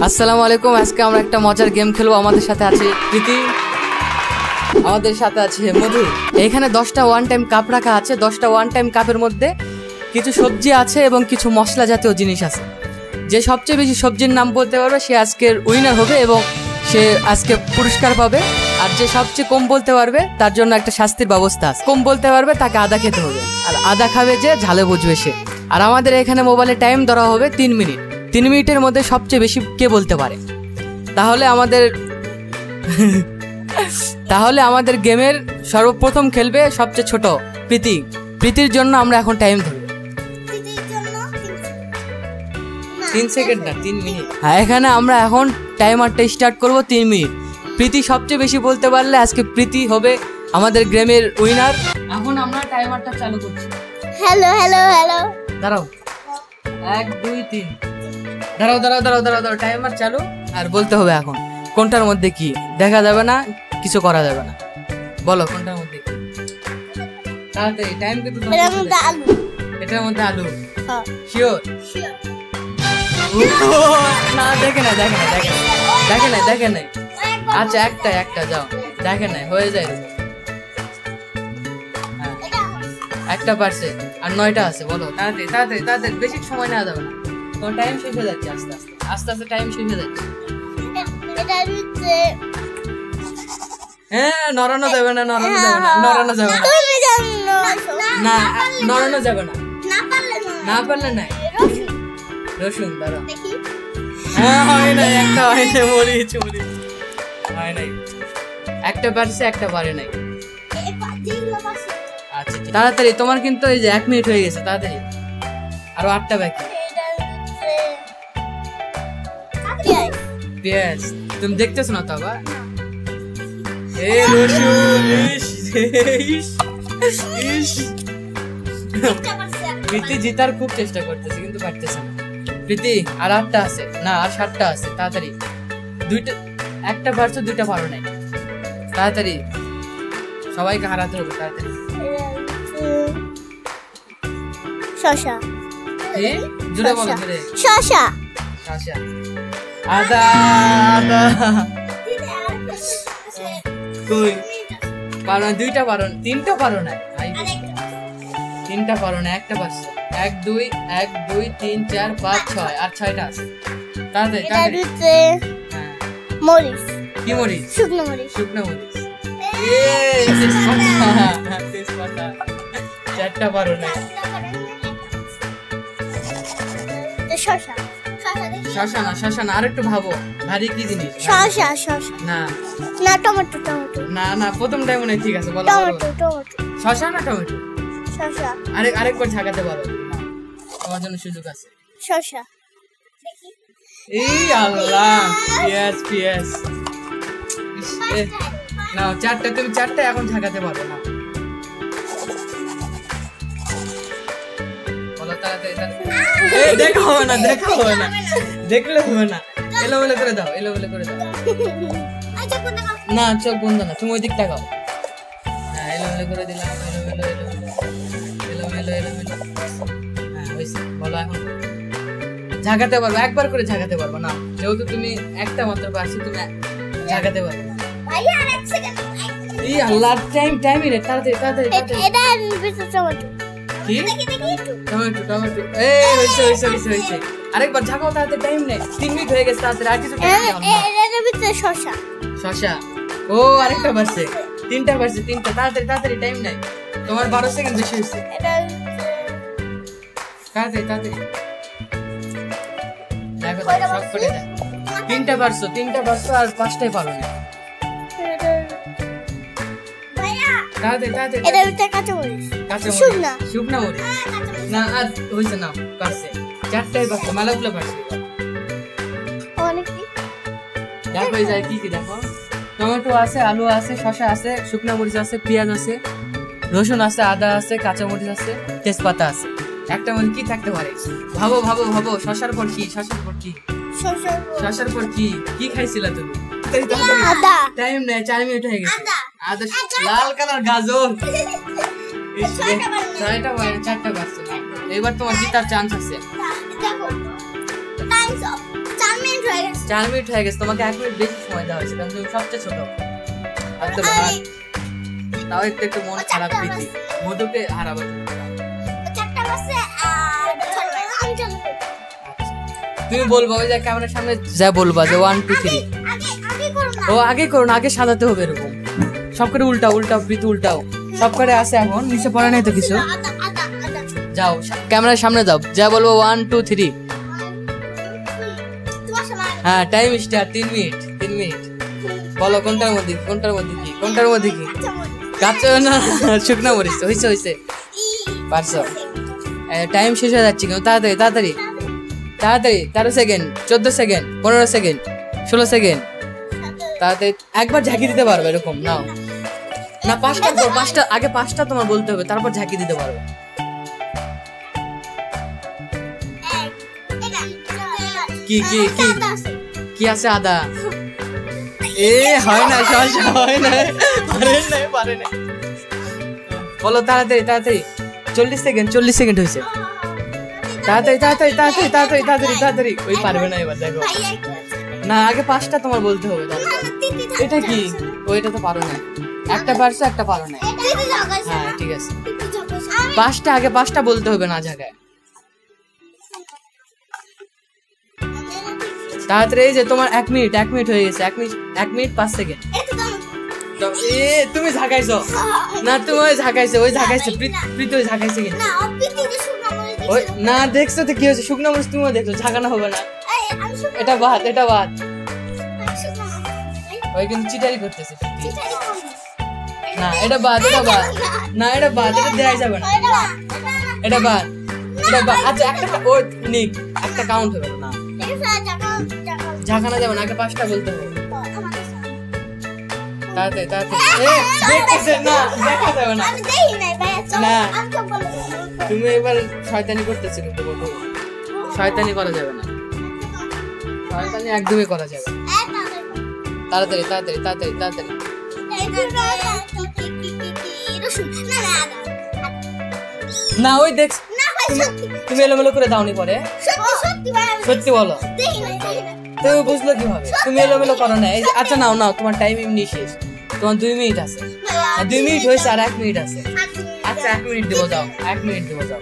আসসালামু আলাইকুম। আজকে আমরা একটা মজার গেম খেলবো। আমাদের সাথে আছে প্রীতি, আমাদের সাথে আছে মধু। এখানে 10টা ওয়ান টাইম কাপ রাখা আছে। 10টা ওয়ান টাইম কাপের মধ্যে কিছু সবজি আছে এবং কিছু মশলা জাতীয় জিনিস আছে। যে সবচেয়ে বেশি সবজির নাম বলতে পারবে সে আজকের উইনার হবে এবং সে আজকে পুরস্কার পাবে। আর যে সবচেয়ে কম বলতে পারবে তার জন্য একটা শাস্তির ব্যবস্থা আছে। কম বলতে পারবে তাকে আদা খেতে হবে, আর আদা খাবে যে ঝালে বুঝবে সে। আর আমাদের এখানে মোবাইলে টাইম ধরা হবে 3 মিনিট। 3 মিনিটের মধ্যে সবচেয়ে বেশি কে বলতে পারে তাহলে আমাদের গেমের সর্বপ্রথম খেলবে সবচেয়ে ছোট প্রীতি। প্রীতির জন্য আমরা এখন টাইম ধরব 3 সেকেন্ড না 3 মিনিট। হ্যাঁ, এখানে আমরা এখন টাইমারটা স্টার্ট করব 3 মিনিট। প্রীতি সবচেয়ে বেশি বলতে পারলে আজকে প্রীতি হবে আমাদের গেমের উইনার। এখন আমরা টাইমারটা চালু করছি। হ্যালো হ্যালো হ্যালো, দাঁড়াও, 1 2 3। দাঁড়াও, টাইমার চালু। আর বলতে হবে এখন কোনটার মধ্যে কি, দেখা যাবে না, কিছু করা যাবে না। বলো কোনটার মধ্যে কি। তাড়াতাড়ি, টাইম কিন্তু এটার মধ্যে আলু। এটার মধ্যে আলু? হ্যাঁ, শিওর? না, দেখে নাই। আচ্ছা, একটা যাও, দেখে নাই, হয়ে যায়। একটা পারছে আর 9টা আছে। বলো তাড়াতাড়ি, বেশি সময় নেওয়া যাবে না। তোমার টাইম শেষ হয়ে যাচ্ছে, আস্তে টাইম শেষ হয়ে যাচ্ছে। এটার মধ্যে হ্যাঁ, নড়ানো যাবে না। তুমি জানো না, নড়ানো যাবে না। না পারলে নাই। রসুন, দাঁড়াও। দেখি। হ্যাঁ, হয় নাই, একটা হয় নাই, মরিচ হয় নাই। একটা পারছে, একটা পারে নাই। আচ্ছা, তাড়াতাড়ি, তোমার কিন্তু এই যে 1 মিনিট হয়ে গেছে, তাড়াতাড়ি। আরো 8টা বাকি। পেঁয়াজ তুমি দেখতেছ না তো আবার? প্রীতি জিতার খুব চেষ্টা করতেছে কিন্তু পারতেছে না। প্রীতি আর 8টা আছে, না আর 7টা আছে। তাড়াতাড়ি, একটা পারছো, 2টা পারো নাই। তাড়াতাড়ি, সবাইকে হারাতে হবে, তাড়াতাড়ি। শসা। জোরে বলো, জোরে। শসা। আদা। কই পারো? 2টা পারো, 3টা পারো না। 3টা পারো না, একটা পারছো। 1 2 3 4 5 6 আর 6টা আছে। তাড়াতাড়ি। হ্যাঁ, মরিচ। কি মরিচ? শুকনো মরিচ। 4টা পারো না। শশা না, আর একটু ভাবো, ভারী কি জিনিস? শসা না, টমেটো। না, প্রথম টাইম মনে ঠিক আছে। বলো, টমেটো। শশা না টমেটো? শসা। আরেকবার ঝাঁকাতে পারো, তোমার জন্য সুযোগ আছে। শসা। এই আল্লাহ, পেঁয়াজ। নাও 4টা, তুমি 4টা এখন ঝাঁকাতে পারো না। বলো তাড়াতাড়ি। দেখা হবে না, দেখলে হবে না। এলোমেলো করে দাও। না, চোখ বন্ধ না, তুমি ওই দিক তাকাও। হ্যাঁ, এলোমেলো করে দিলাম। এলোমেলো। হ্যাঁ, হয়েছে। বলো এখন ঝাঁকাতে পারবো, একবার করে ঝাঁকাতে পারবো না, যেহেতু তুমি একটা মাত্র পারছো, তুমি ঝাঁকাতে পারবো না। এই আল্লাহ, টাইম রে, তাড়াতাড়ি। এটা টমেটো। কি? টমেটো। এই হইছে। আরেকবার ঝাঁকাও, তাড়াতাড়ি, টাইম নেই। 3 মিনিট হয়ে গেছে, তাড়াতাড়ি। আর কিছু শসা। ও, আরেকটা পারছে, 3টা পারছে, 3টা। তাড়াতাড়ি, টাইম নেই। তোমার 12 সেকেন্ড বেশি হয়েছে। তাড়াতাড়ি। দেখো, সব করে দেখ। 3টা পারছো আর 5টাই পারো না। তাড়াতাড়ি। কাঁচা মরিচ। শুকনা মরিচ। না, আর হয়েছে না, পারছে। 4টাই পারছে, মালাগুলো পারছে। দেখো এই যায় কি দেখো, টমেটো আছে, আলু আছে, শসা আছে, শুকনা মরিচ আছে, পেঁয়াজ আছে, রসুন আছে, আদা আছে, কাঁচা মরিচ আছে, তেজপাতা আছে। একটা মনে কি থাকতে পারে? ভাবো। শসার পর কি খাইছিলা তুমি? টাইম নেই, 4 মিনিট হয়ে গেছে। আদা, লাল কালার গাজর। 4টা পারছো। এবার তোমার জিতার চান্স আছে। 4 মিনিট হয়ে গেছে। 4 মিনিট হয়ে গেছে, তোমাকে 1 মিনিট বেশি সময় দেওয়া হয়েছে কারণ তুমি সবচেয়ে ছোট। আচ্ছা ভাই তাও একটু মন খারাপ প্রীতি, মধুকে হারাবে। তুমি বলবো ওই যে ক্যামেরার সামনে যা বলবা যে 1 2 3। ও আগে করো না, আগে সাজাতে হবে এরকম সব করে। উল্টাও উল্টাও প্রীতি উল্টাও, সব করে আছে এখন নিচে পড়ে নাই তো কিছু। যাও ক্যামেরার সামনে যাও, যা বলবো 1 2 3। হ্যাঁ টাইম স্টার্ট। 3 minute 3 minute. বলো কোনটার মধ্যে কি কোনটার মধ্যে কি? কাঁচা না শুকনা মরিচ? হয়েছে পারছো। টাইম শেষ হয়ে যাচ্ছে কেন? তাড়াতাড়ি তাড়াতাড়ি তাড়াতাড়ি। 13 সেকেন্ড, 14 সেকেন্ড, 15 সেকেন্ড, 16 সেকেন্ড। তাড়াতাড়ি একবার ঝাঁকি দিতে পারবে এরকম। নাও না 5টা পর 5টা, আগে 5টা তোমার বলতে হবে তারপর ঝাঁকি দিতে পারবে। কি কি কি কি আছে? আদা। এ হয় না সমস্যা, হয় না, পারে না। বলো তাড়াতাড়ি তাড়াতাড়ি। 40 সেকেন্ড হয়েছে। তাড়াতাড়ি তাড়াতাড়ি তাড়াতাড়ি তাড়াতাড়ি তাড়াতাড়ি তাড়াতাড়ি। ওই পারবে না এবার, দেখো না আগে 5টা তোমার বলতে হবে। এটা কি? ওইটা তো পারো না, একটা পারছো একটা পারো না। হ্যাঁ ঠিক আছে, 5টা আগে 5টা বলতে হবে না জায়গায়। তাড়াতাড়ি। এই যে তোমার 1 মিনিট হয়ে গেছে। 1 মিনিট 5 সেকেন্ড। এ তুমি ঝাঁকাইছো না, তুমি ওই ঝাঁকাইছো প্রীতি ওই ঝাঁকাইছে কিন্তু। ওই না দেখছো তো কি হয়েছে? শুকনো মরিচ তুমিও দেখছো, ঝাঁকানো হবে না। এটা বাদ ওই কিন্তু চিটারি করতেছে। না এটা বাদ না এটা দেওয়া যাবে না। এটা বাদ। আচ্ছা একটা ওই নিক একটা কাউন্ট হবে না, ঝাঁকানো যাবে না। আগে 5টা বলতে হবে। তাড়াতাড়ি দেখতেছে না, দেখা যাবে না। না তুমি এবার শয়তানি করতেছো কিন্তু বলো, শয়তানি করা যাবে না, শয়তানি একদমই করা যাবে না। তাড়াতাড়ি তাড়াতাড়ি তাড়াতাড়ি তাড়াতাড়ি। না ওই দেখ তুমি এলোমেলো করে দাওনি পরে। সত্যি বলো, তুমি বুঝলো কিভাবে? তুমি এলোমেলো করো না। আচ্ছা নাও তোমার টাইম এমনি শেষ, তোমার 2 মিনিট আছে। 2 মিনিট হয়েছে আর 1 মিনিট আছে। আচ্ছা 1 মিনিট দেবো, যাও 1 মিনিট দেবো, যাও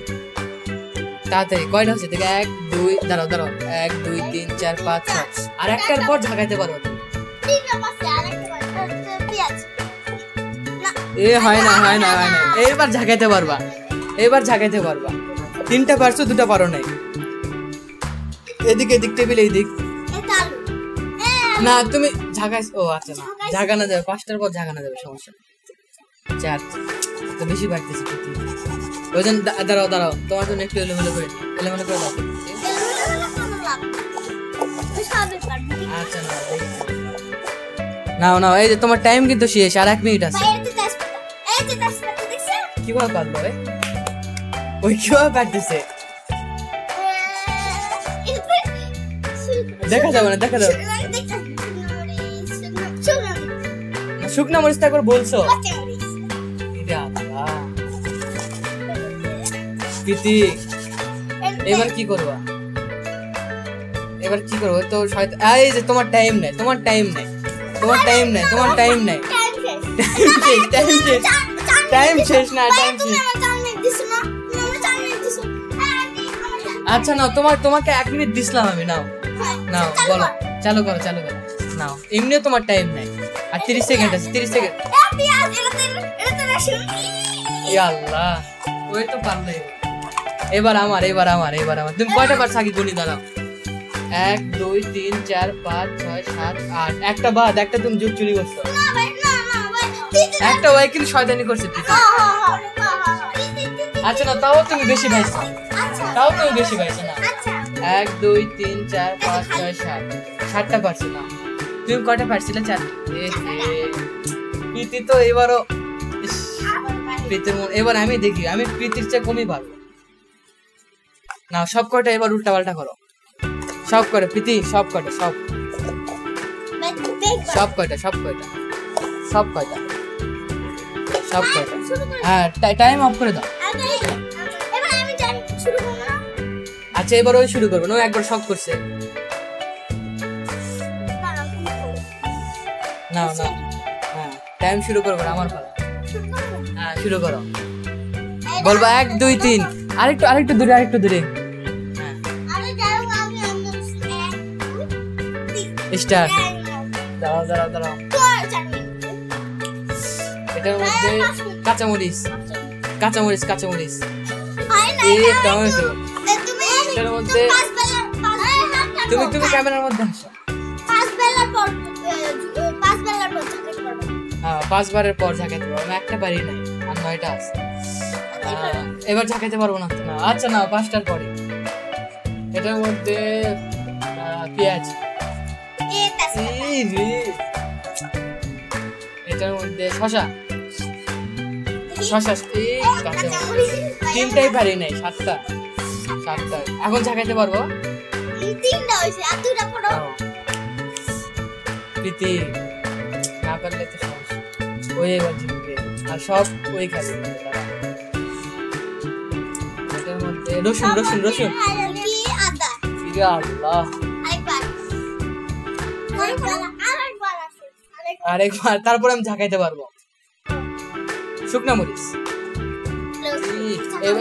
তাড়াতাড়ি। কয়টা হচ্ছে দেখে? 1 2 দাঁড়াও 1 2 3 4 5 6 আর একটার পর ঝাঁকাইতে পারবো তুমি। এ হয় না এবার ঝাঁকাইতে পারবা, 3টা পারছো 2টা পারো নাই। এদিক টেবিল এইদিক। না তুমি ঝাঁকাইছো। ও আচ্ছা না ঝাঁকানো যাবে, 5টার পর ঝাঁকানো যাবে, সমস্যা নেই। 4 তো বেশি বাড়তেছে। ওই জন্য দাঁড়াও তোমার জন্য একটু এলোমেলো করে দাও। আচ্ছা নাও এই যে তোমার টাইম কিন্তু শেষ, আর 1 মিনিট আছে। কিভাবে পারলো? ওই কিভাবে পারতেছে? দেখা যাবে না। শুকনা মরিচ একবার বলছো। প্রীতি এবার কি করবা? তো এই যে তোমার টাইম নেই। টাইম শেষ না, টাইম শেষ। আচ্ছা নাও তোমাকে 1 মিনিট দিছিলাম আমি। নাও বলো, চালু করো। নাও এমনিও তোমার টাইম নাই, আর 30 সেকেন্ড আছে। 30 সেকেন্ড। আল্লাহ ওই তো পারলে। এবার আমার। তুমি কয়টা পারছো আগে গুনি দাঁড়াও। 1 2 3 4 5 6 7 8। একটা বাদ, একটা তুমি যুগ চুরি করছো। একটা ওই কিন্তু শয়তানি করছে। আচ্ছা না তাও তুমি বেশি পাইছো না। 1 2 3 4 5 6 7 7টা পারছো না। তুমি কয়টা পারছিলে? 4। প্রীতি তো এবারও প্রীতির মন। এবার আমি দেখি আমি প্রীতির চেয়ে কমই পারবো। না সব কয়টা এবার উল্টা পাল্টা করো। সব কয়টা প্রীতি, সব কয়টা। হ্যাঁ টাইম অফ করে দাও। আচ্ছা এবার ওই শুরু করবে না, একবার শক করছে। না না, হ্যাঁ টাইম শুরু করবো না, আমার পালা। হ্যাঁ শুরু করো, বলবো 1 2 3। আরেকটু দূরে, আরেকটু দূরে। স্টার্ট। দাঁড়াও। এটার মধ্যে কাঁচামরিচ। টমেটো। এটার মধ্যে তুমি ক্যামেরার মধ্যে আসো। 5 বারের পর ঝাঁকাইতে পারবো। আমি একটা পারি নাই, আর 9টা আছে। এবার ঝাঁকাইতে পারবো না। আচ্ছা না, 5টার পরে। এটার মধ্যে পেঁয়াজ। এটার মধ্যে শসা। 3টাই পারি নাই, 7টা। এখন ঝাঁকাইতে পারবো। প্রীতি না পারলে তো সমস্যা, ওই এবার জিতবে আর সব ওই খাবে। এটার মধ্যে রসুন। আল্লাহ, আরেকবার, তারপরে আমি ঝাঁকাইতে পারবো। শুকনা মরিচ।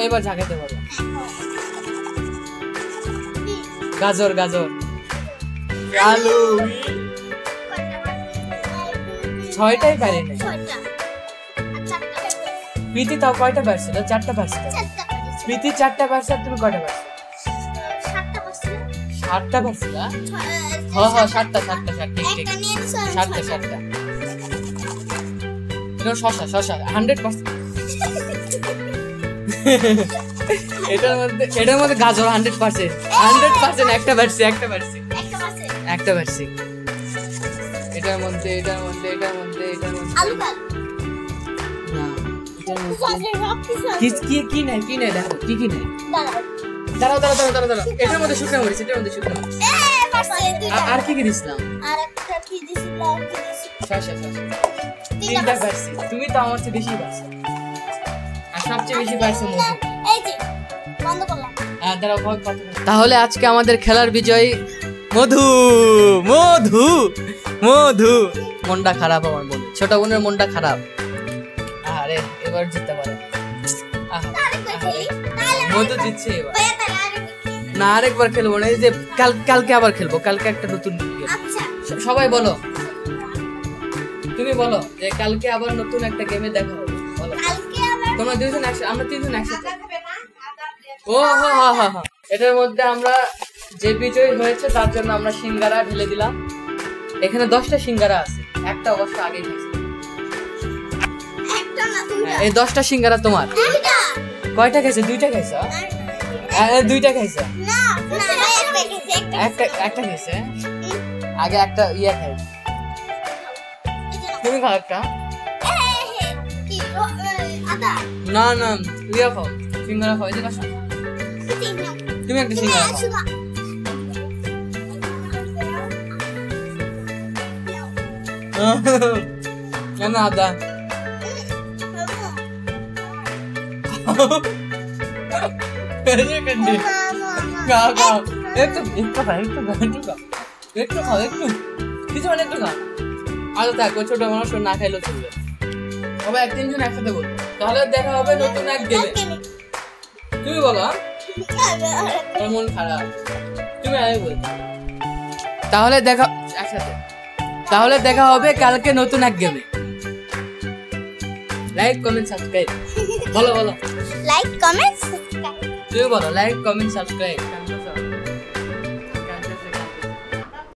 এবার ঝাঁকাইতে পারবো। গাজর। আলু। 6টাই পারি নাই। প্রীতি তাও কয়টা পারছিল? 4টা পারছিল। প্রীতি 4টা পারছে, তুমি কয়টা পারছো? 7টা পারছিল। হ্যাঁ 7টা, ঠিক 7টা। শসা 100%। এটার মধ্যে গাজর 100%। একটা পারছি। এটার মধ্যে কি নাই দেখো, কি নাই। দাঁড়াও। এটার মধ্যে শুকনো মরিচ। আর কি দিছিলাম? শসা। 3টা পারছি। তুমি তো আমার চেয়ে বেশি পারছো, আর সবচেয়ে বেশি পারছো মধু। তাহলে আজকে আমাদের খেলার বিজয়ী মধু। মনটা খারাপ আমার বোন, ছোট বোনের মনটা খারাপ। আরে এবার জিততে পারে। মধু জিতছে এবার। না, আরেকবার খেলবো না, এই যে কালকে আবার খেলবো। কালকে একটা নতুন সবাই বলো, তুমি বলো যে কালকে আবার নতুন একটা গেমে দেখা হবে। বলো তোমরা দুইজন একসাথে, আমরা 3জন একসাথে। ও হ্যাঁ। এটার মধ্যে আমরা যে বিজয়ী হয়েছে তার জন্য আমরা সিঙ্গারা ঢেলে দিলাম। এখানে 10টা সিঙ্গারা আছে, একটা অবশ্য আগে খাইছে। এই 10টা সিঙ্গারা তোমার। কয়টা খাইছে? 2টা খাইছো? 2টা খাইছো? একটা খাইছে। আগে একটা খাই। তুমি খাও একটা। না খাও, সিঙ্গারা খাও। এদিকে আসো, তুমি একটা সিঙ্গারা খাও। না আদা। খাও। একটু খাও। কিছু একটু খাও। আদা থাকো, ছোট মানুষ না খাইলেও চলবে। সবাই 1-3 জন একসাথে বলবো, তাহলে দেখা হবে নতুন এক গেমে। তুমি বলো। মন খারাপ, তুমি আগে বল। তাহলে দেখা হবে কালকে নতুন এক গেমে। Like comment subscribe. বলো। Like comment subscribe. তুমি বলো লাইক কমেন্ট সাবস্ক্রাইব।